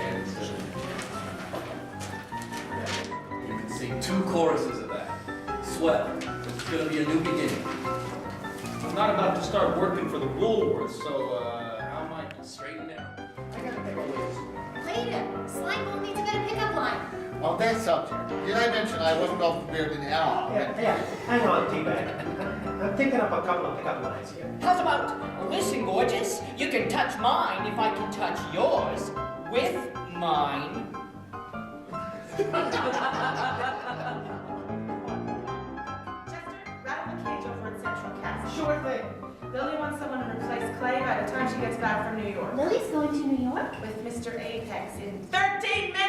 And you can sing 2 choruses of that. Swell. It's gonna be a new beginning. I'm not about to start working for the Woolworths, so how am I? Straight and narrow. I gotta take a whiz. Later, Slime Ball needs a better pickup line. On that subject, did I mention I wasn't off the beard in the hour? Yeah, hang on, T-Bag. I'm picking up a couple of pickup lines here. How's about, listen, gorgeous, you can touch mine if I can touch yours with mine. Chester, rattle the cage over at Central Cast. Sure thing. Lily wants someone to replace Clay by the time she gets back from New York. Lily's going to New York? With Mr. Apex in 13 minutes!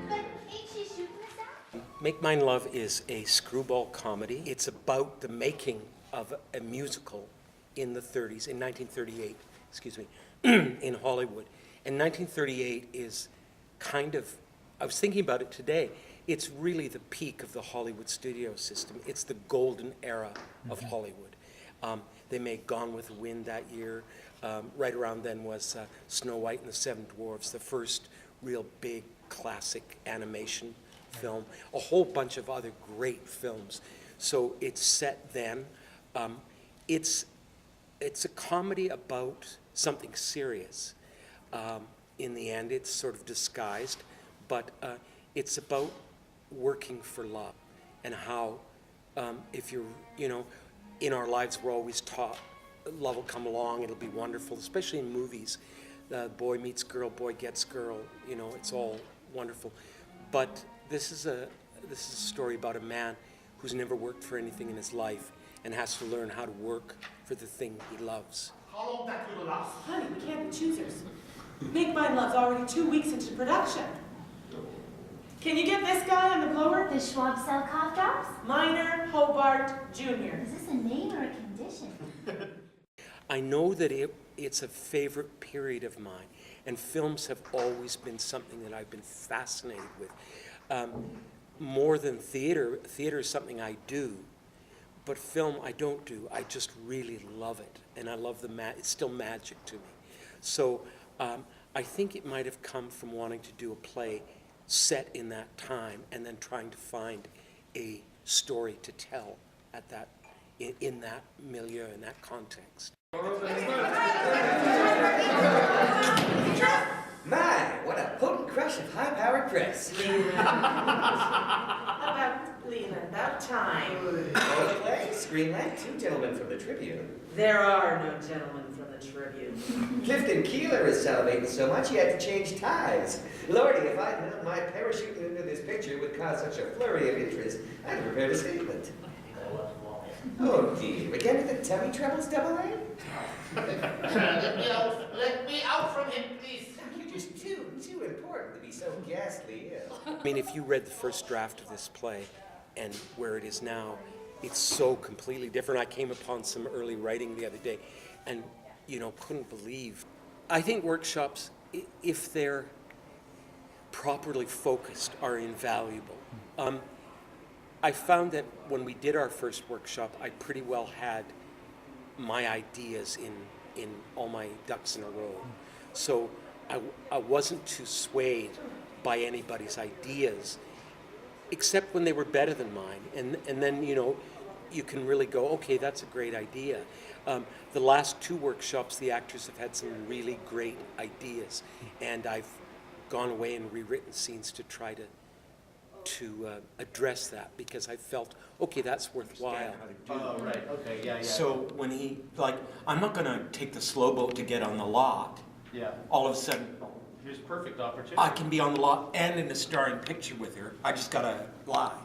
But ain't she shooting this out? Make Mine Love is a screwball comedy. It's about the making of a musical in the 30s, in 1938, excuse me, in Hollywood. And 1938 is kind of, I was thinking about it today, it's really the peak of the Hollywood studio system. It's the golden era of Hollywood. They made Gone with the Wind that year. Right around then was Snow White and the Seven Dwarfs, the first real big classic animation film, a whole bunch of other great films. So it's set then. It's a comedy about something serious. In the end, it's sort of disguised, but it's about working for love and how if you're, in our lives we're always taught love will come along, it'll be wonderful, especially in movies. Boy meets girl, boy gets girl, it's all wonderful. But this is a story about a man who's never worked for anything in his life and has to learn how to work for the thing he loves. How long that will last? Honey, we can't be choosers. Make Mine Love's already 2 weeks into production. Can you get this guy on the blower? Does Schwab sell cough drops? Minor Hobart Jr. Is this a name or a condition? I know that it's a favorite period of mine, and films have always been something that I've been fascinated with. More than theater is something I do, but film I don't do. I just really love it, and I love it's still magic to me. So I think it might have come from wanting to do a play set in that time and then trying to find a story to tell at that, in that milieu, in that context. My, what a potent crush of high-powered press. About Leland, about time. Play, Screenland, 2 gentlemen from the Tribune. There are no gentlemen from the Tribune. Clifton Keeler is salivating so much he had to change ties. Lordy, if I'd known my parachuting into this picture would cause such a flurry of interest, I'd have prepared a statement. Oh dear, again with the tummy troubles, Double A? Let me out from him, please. You're just too important to be so ghastly ill. I mean, if you read the first draft of this play and where it is now, it's so completely different. I came upon some early writing the other day and, couldn't believe. I think workshops, if they're properly focused, are invaluable. I found that when we did our first workshop, I pretty well had my ideas in all my ducks in a row. So I wasn't too swayed by anybody's ideas, except when they were better than mine. And then, you can really go, okay, that's a great idea. The last 2 workshops, the actors have had some really great ideas, and I've gone away and rewritten scenes to try to address that, because I felt, okay, that's worthwhile. Oh, right, okay, yeah. So when he, I'm not going to take the slow boat to get on the lot. Yeah. All of a sudden, Here's perfect opportunity. I can be on the lot and in a starring picture with her. I just got to lie.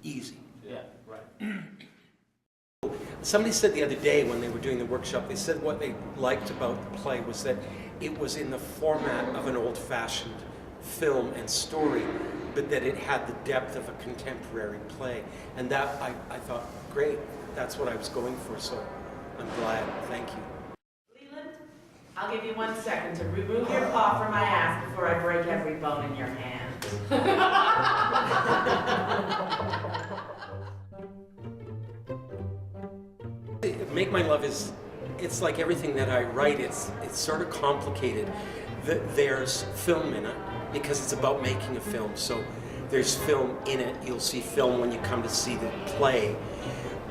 Easy. Yeah, right. Somebody said the other day when they were doing the workshop, they said what they liked about the play was that it was in the format of an old-fashioned film and story, but that it had the depth of a contemporary play. And that, I thought, great, that's what I was going for, so I'm glad. Thank you. Leland, I'll give you 1 second to remove your paw from my ass before I break every bone in your hand. Make My Love it's like everything that I write, it's sort of complicated. There's film in it because it's about making a film. So there's film in it. You'll see film when you come to see the play.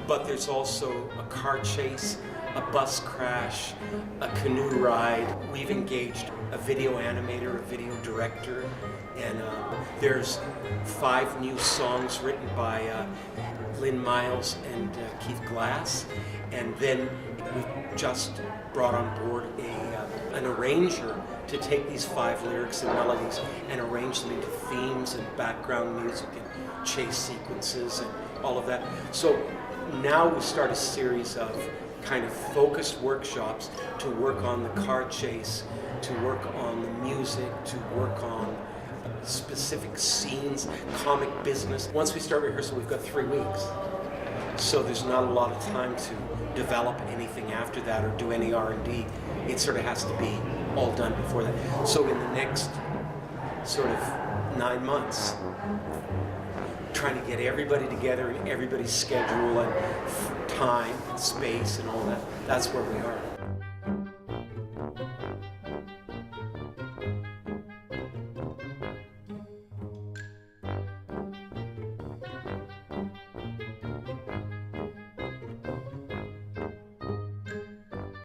But there's also a car chase, a bus crash, a canoe ride. We've engaged a video animator, a video director, and there's 5 new songs written by Lynn Miles and Keith Glass. And then we've just brought on board an arranger to take these 5 lyrics and melodies and arrange them into themes and background music and chase sequences and all of that. So now we start a series of kind of focused workshops to work on the car chase, to work on the music, to work on specific scenes, comic business. Once we start rehearsal, we've got 3 weeks. So there's not a lot of time to develop anything after that or do any R&D. It sort of has to be all done before that. So in the next sort of 9 months, trying to get everybody together and everybody's schedule and time and space and all that, that's where we are.